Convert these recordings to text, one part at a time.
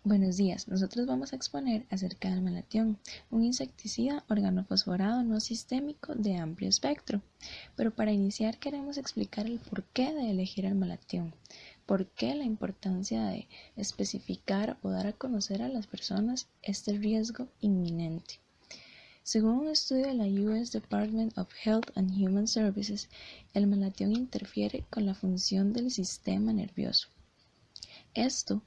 Buenos días, nosotros vamos a exponer acerca del malatión, un insecticida organofosforado no sistémico de amplio espectro. Pero para iniciar queremos explicar el porqué de elegir el malatión, por qué la importancia de especificar o dar a conocer a las personas este riesgo inminente. Según un estudio de la US Department of Health and Human Services, el malatión interfiere con la función del sistema nervioso. Esto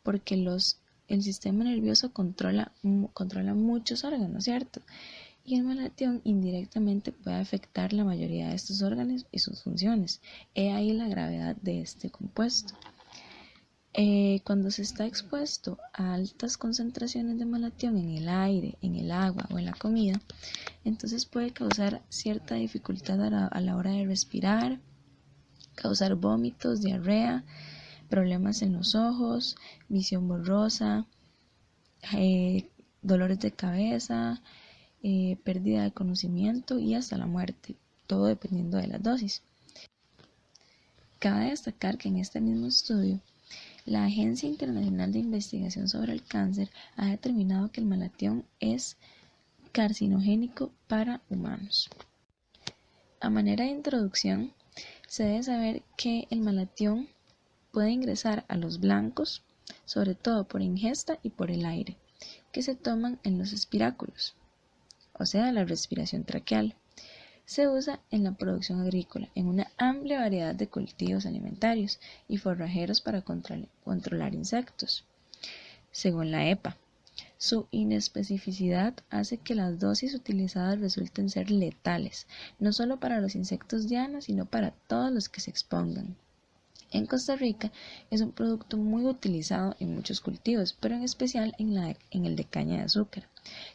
porque el sistema nervioso controla muchos órganos, ¿cierto? Y el malatión indirectamente puede afectar la mayoría de estos órganos y sus funciones. He ahí la gravedad de este compuesto. Cuando se está expuesto a altas concentraciones de malatión en el aire, en el agua o en la comida, entonces puede causar cierta dificultad a la hora de respirar, causar vómitos, diarrea, problemas en los ojos, visión borrosa, dolores de cabeza, pérdida de conocimiento y hasta la muerte, todo dependiendo de las dosis. Cabe destacar que en este mismo estudio, la Agencia Internacional de Investigación sobre el Cáncer ha determinado que el malatión es carcinogénico para humanos. A manera de introducción, se debe saber que el malatión puede ingresar a los blancos, sobre todo por ingesta y por el aire, que se toman en los espiráculos, o sea, la respiración traqueal. Se usa en la producción agrícola, en una amplia variedad de cultivos alimentarios y forrajeros para controlar insectos. Según la EPA, su inespecificidad hace que las dosis utilizadas resulten ser letales, no solo para los insectos llanos, sino para todos los que se expongan. En Costa Rica es un producto muy utilizado en muchos cultivos, pero en especial en el de caña de azúcar,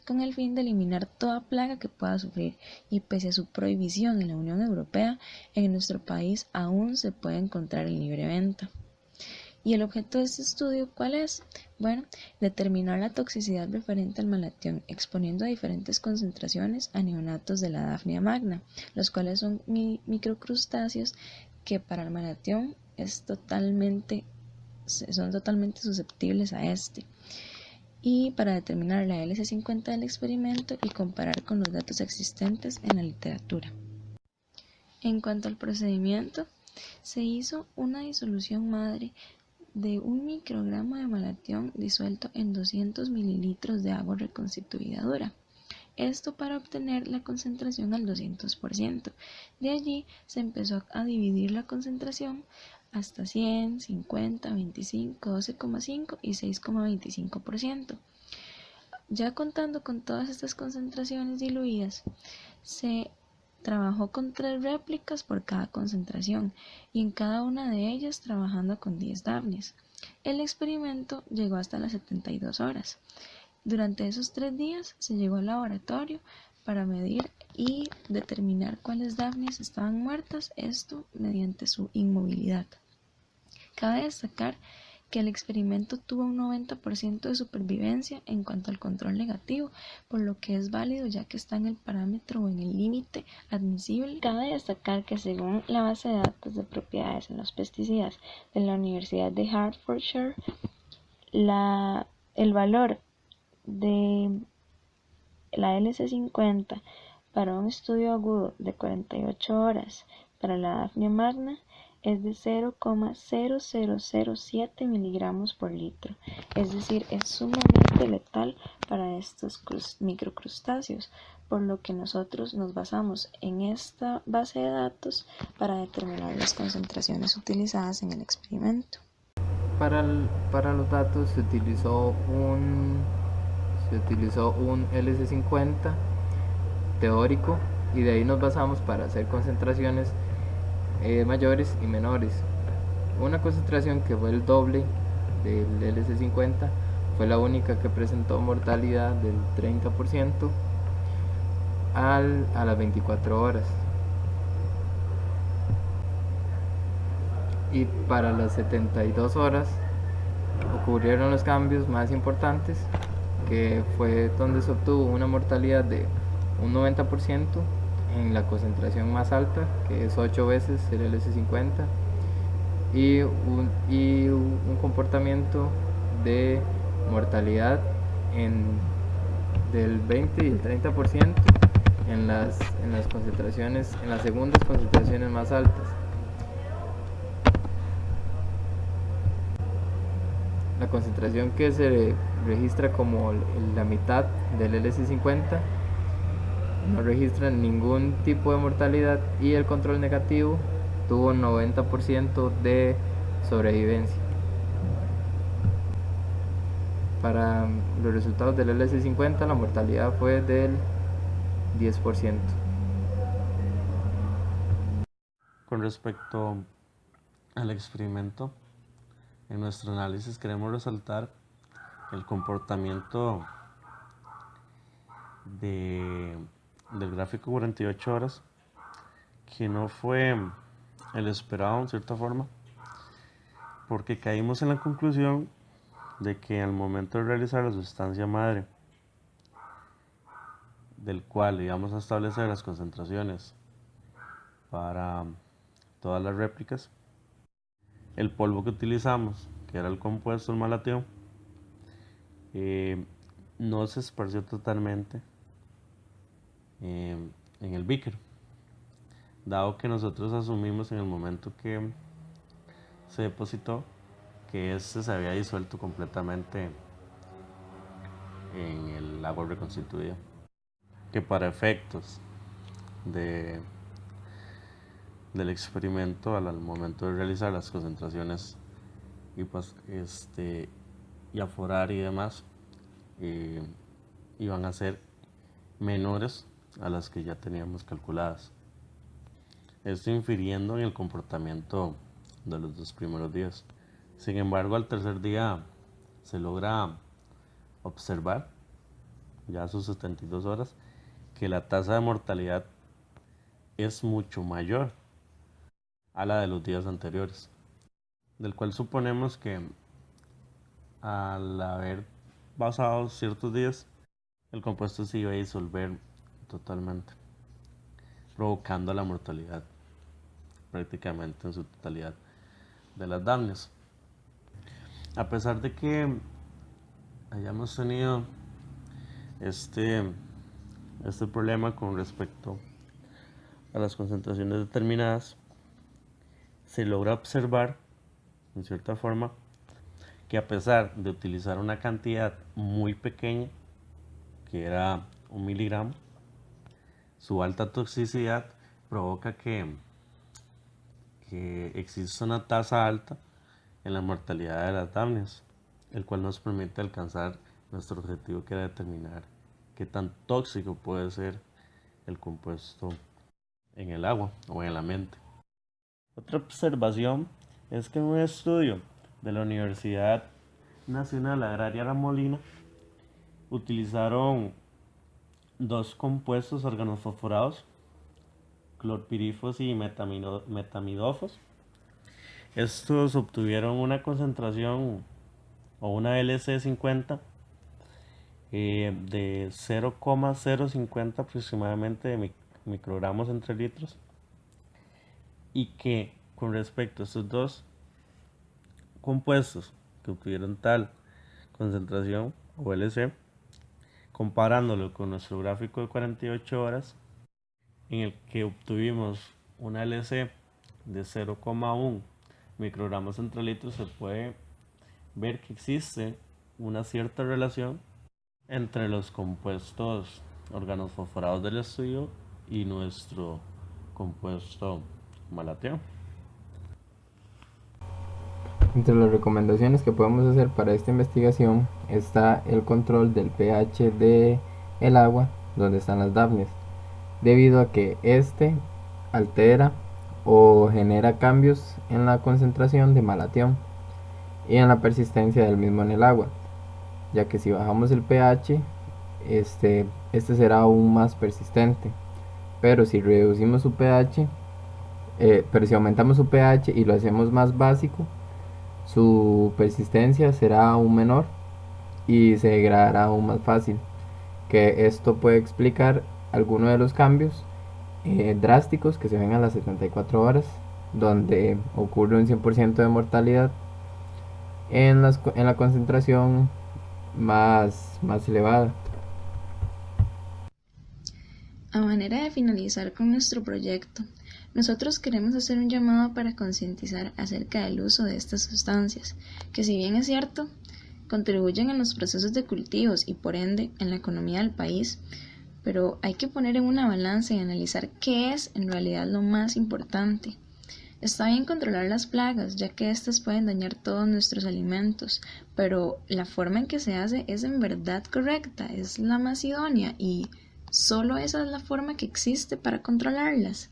con el fin de eliminar toda plaga que pueda sufrir, y pese a su prohibición en la Unión Europea, en nuestro país aún se puede encontrar en libre venta. ¿Y el objeto de este estudio cuál es? Bueno, determinar la toxicidad referente al malatión, exponiendo a diferentes concentraciones a neonatos de la Daphnia magna, los cuales son microcrustáceos que para el malatión son totalmente susceptibles a este, y para determinar la LC50 del experimento y comparar con los datos existentes en la literatura. En cuanto al procedimiento, se hizo una disolución madre de 1 microgramo de malatión disuelto en 200 mililitros de agua reconstituida dura. Esto para obtener la concentración al 200%. De allí se empezó a dividir la concentración hasta 100, 50, 25, 12,5 y 6,25%. Ya contando con todas estas concentraciones diluidas, se trabajó con 3 réplicas por cada concentración y en cada una de ellas trabajando con 10 Daphnias. El experimento llegó hasta las 72 horas. Durante esos 3 días se llegó al laboratorio para medir y determinar cuáles Daphnias estaban muertas, esto mediante su inmovilidad. Cabe destacar que el experimento tuvo un 90% de supervivencia en cuanto al control negativo, por lo que es válido ya que está en el parámetro o en el límite admisible. Cabe destacar que según la base de datos de propiedades en los pesticidas de la Universidad de Hertfordshire, el valor de la LC50 para un estudio agudo de 48 horas para la Daphnia magna es de 0,0007 miligramos por litro, es decir, es sumamente letal para estos microcrustáceos, por lo que nosotros nos basamos en esta base de datos para determinar las concentraciones utilizadas en el experimento. Para los datos se utilizó un LC50 teórico y de ahí nos basamos para hacer concentraciones mayores y menores. Una concentración que fue el doble del LC50 fue la única que presentó mortalidad del 30% a las 24 horas. Y para las 72 horas ocurrieron los cambios más importantes, que fue donde se obtuvo una mortalidad de un 90% en la concentración más alta, que es 8 veces el LC50, y un comportamiento de mortalidad del 20 y el 30% en las concentraciones, en las segundas concentraciones más altas. La concentración que se registra como la mitad del LC50 no registra ningún tipo de mortalidad, y el control negativo tuvo 90% de sobrevivencia. Para los resultados del LC50 la mortalidad fue del 10%. Con respecto al experimento, en nuestro análisis queremos resaltar el comportamiento del gráfico 48 horas, que no fue el esperado en cierta forma, porque caímos en la conclusión de que al momento de realizar la sustancia madre, del cual íbamos a establecer las concentraciones para todas las réplicas, el polvo que utilizamos, que era el compuesto malatión, no se esparció totalmente en el beaker, dado que nosotros asumimos en el momento que se depositó que este se había disuelto completamente en el agua reconstituida, que para efectos del experimento al momento de realizar las concentraciones y aforar y demás, iban a ser menores a las que ya teníamos calculadas. Esto infiriendo en el comportamiento de los 2 primeros días. Sin embargo, al tercer día se logra observar, ya a sus 72 horas, que la tasa de mortalidad es mucho mayor a la de los días anteriores, del cual suponemos que al haber pasado ciertos días, el compuesto se iba a disolver totalmente, provocando la mortalidad prácticamente en su totalidad de las Damnias. A pesar de que hayamos tenido este problema con respecto a las concentraciones determinadas, se logra observar en cierta forma que a pesar de utilizar una cantidad muy pequeña, que era 1 miligramo, su alta toxicidad provoca que exista una tasa alta en la mortalidad de las Damnias, el cual nos permite alcanzar nuestro objetivo, que era determinar qué tan tóxico puede ser el compuesto en el agua o en el ambiente. Otra observación es que en un estudio de la Universidad Nacional Agraria La Molina utilizaron 2 compuestos organofosforados, clorpirifos y metamidofos. Estos obtuvieron una concentración o una LC50 de 0,050 aproximadamente de microgramos entre litros, y que con respecto a estos 2 compuestos que obtuvieron tal concentración o LC, comparándolo con nuestro gráfico de 48 horas, en el que obtuvimos una LC de 0,1 microgramos entre litros, se puede ver que existe una cierta relación entre los compuestos organofosforados del estudio y nuestro compuesto malateo. Entre las recomendaciones que podemos hacer para esta investigación está el control del pH de el agua donde están las Damnias, debido a que este altera o genera cambios en la concentración de malatión y en la persistencia del mismo en el agua, ya que si bajamos el pH, este será aún más persistente, pero si reducimos su pH, pero si aumentamos su pH y lo hacemos más básico, su persistencia será aún menor y se degradará aún más fácil, que esto puede explicar algunos de los cambios drásticos que se ven a las 74 horas, donde ocurre un 100% de mortalidad en la concentración más elevada. A manera de finalizar con nuestro proyecto, nosotros queremos hacer un llamado para concientizar acerca del uso de estas sustancias, que si bien es cierto, contribuyen en los procesos de cultivos y por ende en la economía del país, pero hay que poner en una balanza y analizar qué es en realidad lo más importante. Está bien controlar las plagas, ya que éstas pueden dañar todos nuestros alimentos, pero la forma en que se hace es en verdad correcta, es la más idónea y solo esa es la forma que existe para controlarlas.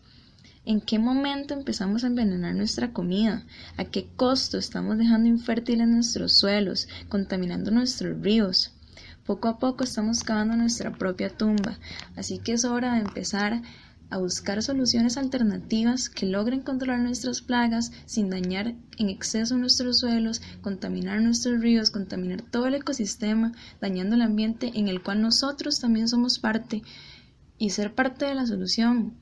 ¿En qué momento empezamos a envenenar nuestra comida? ¿A qué costo estamos dejando infértiles nuestros suelos, contaminando nuestros ríos? Poco a poco estamos cavando nuestra propia tumba, así que es hora de empezar a buscar soluciones alternativas que logren controlar nuestras plagas sin dañar en exceso nuestros suelos, contaminar nuestros ríos, contaminar todo el ecosistema, dañando el ambiente en el cual nosotros también somos parte y ser parte de la solución.